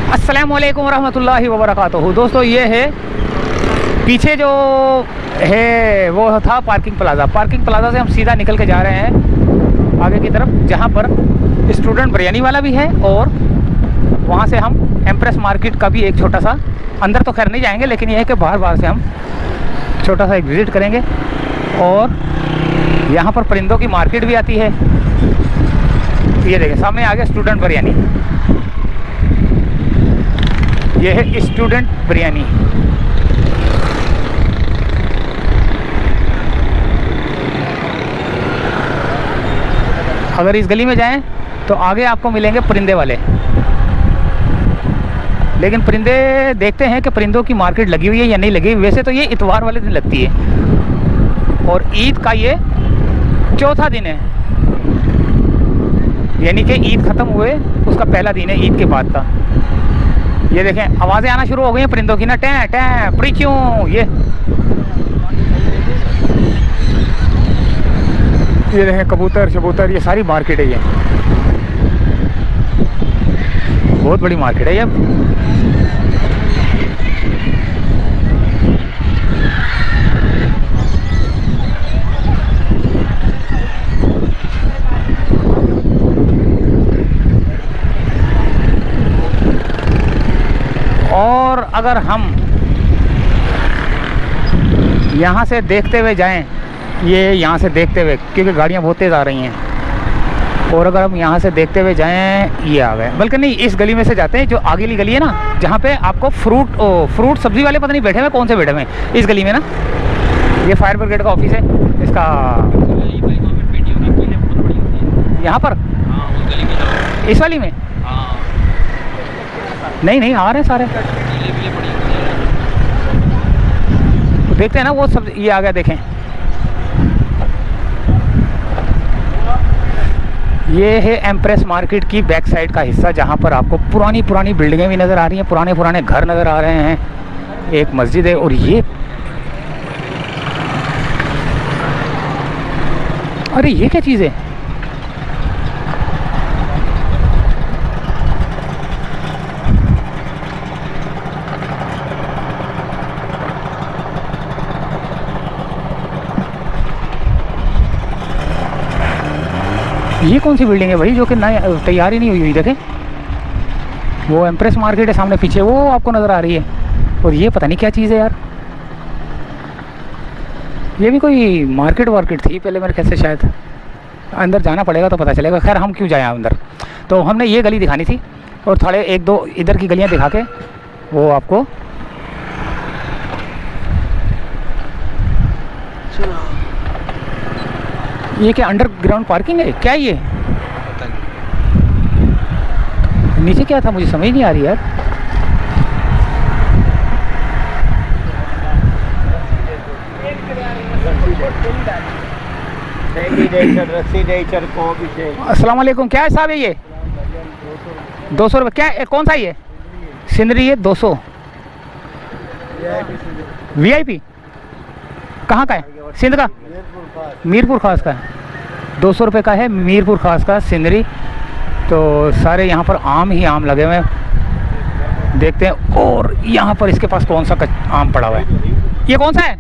अस्सलाम वालेकुम रहमतुल्लाहि व बरकातुहू। दोस्तों ये है पीछे जो है वो था पार्किंग प्लाज़ा। पार्किंग प्लाज़ा से हम सीधा निकल के जा रहे हैं आगे की तरफ, जहाँ पर स्टूडेंट बिरयानी वाला भी है, और वहाँ से हम एम्प्रेस मार्केट का भी एक छोटा सा, अंदर तो खैर नहीं जाएंगे, लेकिन यह है कि बाहर बाहर से हम छोटा सा एक विज़िट करेंगे। और यहाँ पर परिंदों की मार्केट भी आती है। ये देखें सामने आ गया स्टूडेंट बिरयानी। ये है स्टूडेंट बिरयानी। अगर इस गली में जाएं तो आगे आपको मिलेंगे परिंदे वाले, लेकिन परिंदे देखते हैं कि परिंदों की मार्केट लगी हुई है या नहीं लगी। वैसे तो ये इतवार वाले दिन लगती है और ईद का ये चौथा दिन है, यानी कि ईद ख़त्म हुए उसका पहला दिन है, ईद के बाद का। ये देखें आवाज़ें आना शुरू हो गई हैं परिंदों की ना, टैं टैं प्रीच्यों। ये देखें कबूतर शबूतर, ये सारी मार्केट है। ये बहुत बड़ी मार्केट है ये। और अगर हम यहाँ से देखते हुए जाएं, ये यहाँ से देखते हुए, क्योंकि गाड़ियाँ बहुत तेज़ आ रही हैं, और अगर हम यहाँ से देखते हुए जाएं, ये आ गए। बल्कि नहीं, इस गली में से जाते हैं जो आगे वाली गली है ना, जहाँ पे आपको फ्रूट सब्ज़ी वाले पता नहीं बैठे हुए, कौन से बैठे हुए हैं इस गली में ना। ये फायर ब्रिगेड का ऑफिस है इसका यहाँ पर, इस वाली में। नहीं आ रहे सारे, तो देखते हैं ना वो सब। ये आ गया देखें, ये है एम्प्रेस मार्केट की बैक साइड का हिस्सा, जहाँ पर आपको पुरानी बिल्डिंगें भी नज़र आ रही हैं, पुराने घर नज़र आ रहे हैं, एक मस्जिद है। और ये अरे ये क्या चीज़ है? ये कौन सी बिल्डिंग है भाई जो कि नई तैयार ही नहीं हुई? देखें वो एम्प्रेस मार्केट है सामने, पीछे वो आपको नज़र आ रही है। और ये पता नहीं क्या चीज़ है यार, ये भी कोई मार्केट थी पहले मेरे ख्याल से, शायद अंदर जाना पड़ेगा तो पता चलेगा। खैर हम क्यों जाएं अंदर, तो हमने ये गली दिखानी थी और थोड़े एक दो इधर की गलियां दिखा के वो आपको। ये क्या अंडरग्राउंड पार्किंग है क्या? ये नीचे क्या था मुझे समझ नहीं आ रही यार। अस्सलाम वालेकुम, क्या हिसाब है ये? 200 रुपये। क्या कौन सा ये सिंदरी है? 200 VIP कहाँ का है? सिंध का, मीरपुर खास का है। 200 रुपये का है मीरपुर खास का सिंदरी। तो सारे यहाँ पर आम ही आम लगे हुए हैं, देखते हैं। और यहाँ पर इसके पास कौन सा आम पड़ा हुआ है? ये कौन सा है?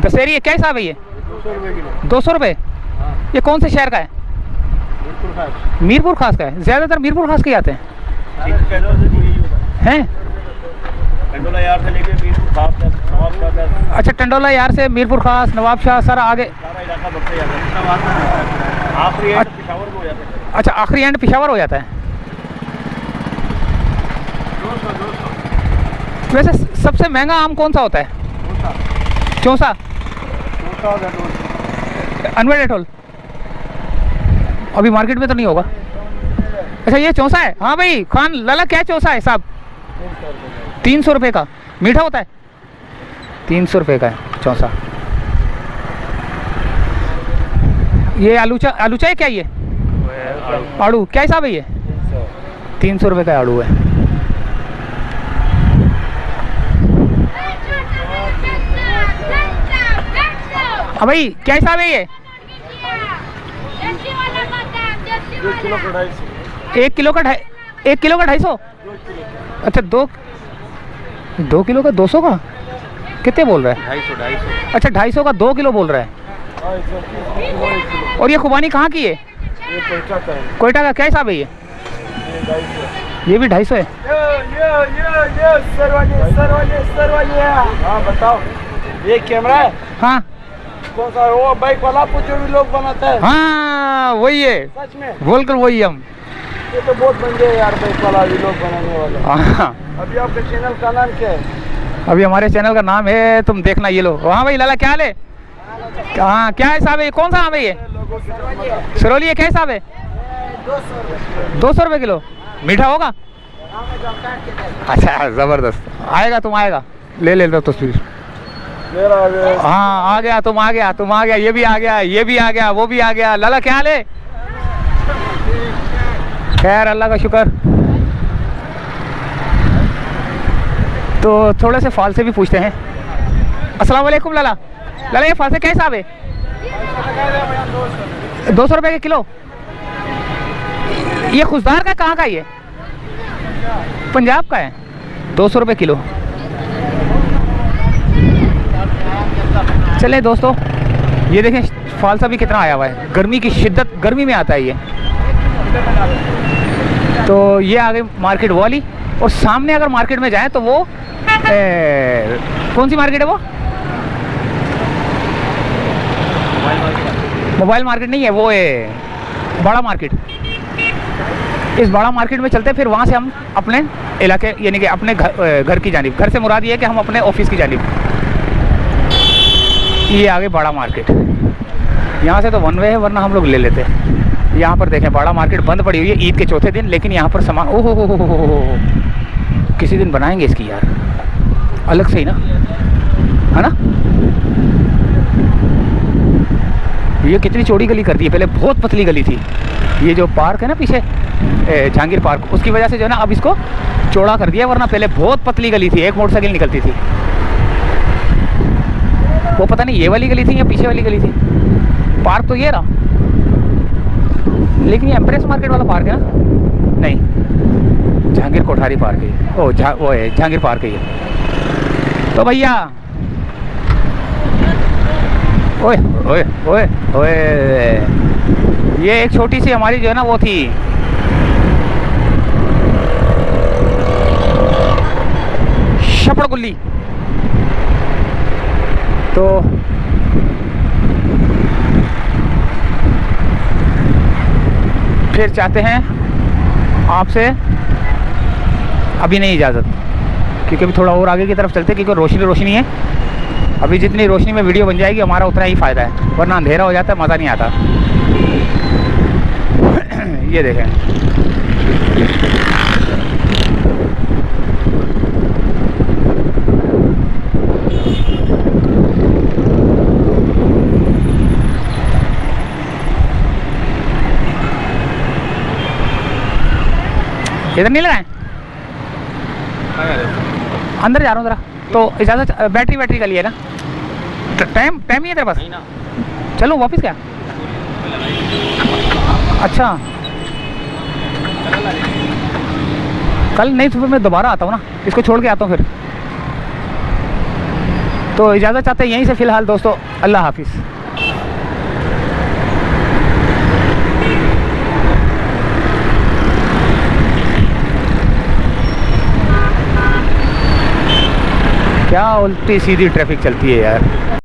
दशहरी है। क्या हिसाब है ये? 200 रुपये। ये कौन से शहर का है? मीरपुर खास का है। ज़्यादातर मीरपुर खास के आते हैं। टंडोला यार से लेके मीरपुर खास तक, नवाबशाह तक। अच्छा, टंडोला यार से मीरपुर खास, नवाबशाह, सारा आगे सारा इलाका बढ़ते जाता है। आखिरी एंड पिशावर में हो जाता है। अच्छा, आखिरी एंड पिशावर हो जाता है। 200 वैसे सबसे महंगा आम कौन सा होता है? चौसा। अनवर एटोल अभी मार्केट में तो नहीं होगा। अच्छा ये चौसा है। हाँ भाई खान लाला, क्या चौसा है साहब? 300 रुपये का। मीठा होता है? 300 रुपये का है चौसा। ये आलूचा है क्या? ये आड़ू क्या हिसाब है? ये 300 रुपये का आड़ू है। हाँ भाई क्या हिसाब है? ये 1 किलो का 250। 1 किलो का 1 किलो का 250? अच्छा 2 किलो का 200 का कितने बोल रहा है? 250 अच्छा 250 का 2 किलो बोल रहा है। और ये खुबानी कहाँ की है? ये कोयटा का है। कोयटा का क्या हिसाब है ये? 250 ये भी 250 है। ये सर वाली हाँ बताओ, ये कैमरा है हाँ कौन सा? वो बाइक वाला जो भी लोग बनाता है। हाँ वही है, सच में बोल कर वही हम। ये तो बहुत बन गए यार, बाइक वाला भी लोग बनाने वाला। हाँ अभी आपके चैनल का नाम क्या है? अभी हमारे चैनल का नाम है, तुम देखना ये लो। हाँ भाई लाला क्या हाल है? हाँ क्या हिसाब है? ये कौन सा आम है ये? सरोली है, क्या हिसाब है? 200 रुपये किलो। मीठा होगा? अच्छा ज़बरदस्त। आएगा तुम, आएगा ले लो तस्वीर। हाँ आ गया, तुम आ गया, तुम आ गया, ये भी आ गया, ये भी आ गया, वो भी आ गया। लाला क्या हाल है? खैर अल्लाह का शुक्र। तो थोड़े से फाल से भी पूछते हैं। अस्सलाम वालेकुम लाला। लाला ये फाल से क्या हिसाब है? 200 रुपये के किलो। ये खुशदार का कहाँ का ये? पंजाब का है। 200 रुपये किलो। चले दोस्तों, ये देखें फालसा भी कितना आया हुआ है। गर्मी की शिद्दत, गर्मी में आता है ये। तो ये आ गई मार्केट वाली। और सामने अगर मार्केट में जाएं तो वो कौन सी मार्केट है वो? मोबाइल मार्केट नहीं है, वो है बड़ा मार्केट। इस बड़ा मार्केट में चलते हैं, फिर वहाँ से हम अपने इलाके यानी कि अपने घर की जानिब, घर से मुराद ये है कि हम अपने ऑफिस की जानिब। ये आगे बड़ा मार्केट, यहाँ से तो वन वे है, वरना हम लोग ले लेते। यहाँ पर देखें बड़ा मार्केट बंद पड़ी हुई है ईद के चौथे दिन, लेकिन यहाँ पर सामान ओहो हो, किसी दिन बनाएंगे इसकी यार अलग से ही ना, है ना। ये कितनी चौड़ी गली कर दी है, पहले बहुत पतली गली थी। ये जो पार्क है ना पीछे जहांगीर पार्क, उसकी वजह से जो है ना अब इसको चौड़ा कर दिया, वरना पहले बहुत पतली गली थी, एक मोटरसाइकिल निकलती थी। वो पता नहीं ये वाली गली थी या पीछे वाली गली थी। पार्क तो ये रहा, लेकिन ये एम्प्रेस मार्केट वाला पार्क है ना? नहीं, जहांगीर कोठारी पार्क है। वो है जहांगीर पार्क है ये। तो भैया ओए ओए ओए ओए, ये एक छोटी सी हमारी जो है ना वो थी शपड़ गुल्ली। तो फिर चाहते हैं आपसे अभी नहीं इजाज़त, क्योंकि अभी थोड़ा और आगे की तरफ चलते, क्योंकि रोशनी है। अभी जितनी रोशनी में वीडियो बन जाएगी हमारा उतना ही फ़ायदा है, वरना अंधेरा हो जाता है, मज़ा नहीं आता। ये देखें इधर नहीं लगाए, अंदर जा रहा हूँ ज़रा। तो इजाज़त, बैटरी का लिए ना, टाइम ही है तेरे पास? चलो वापस क्या? अच्छा कल नहीं, सुबह मैं दोबारा आता हूँ ना, इसको छोड़ के आता हूँ फिर। तो इजाज़त चाहते हैं यहीं से फ़िलहाल दोस्तों, अल्लाह हाफिज़। क्या उल्टी सीधी ट्रैफिक चलती है यार।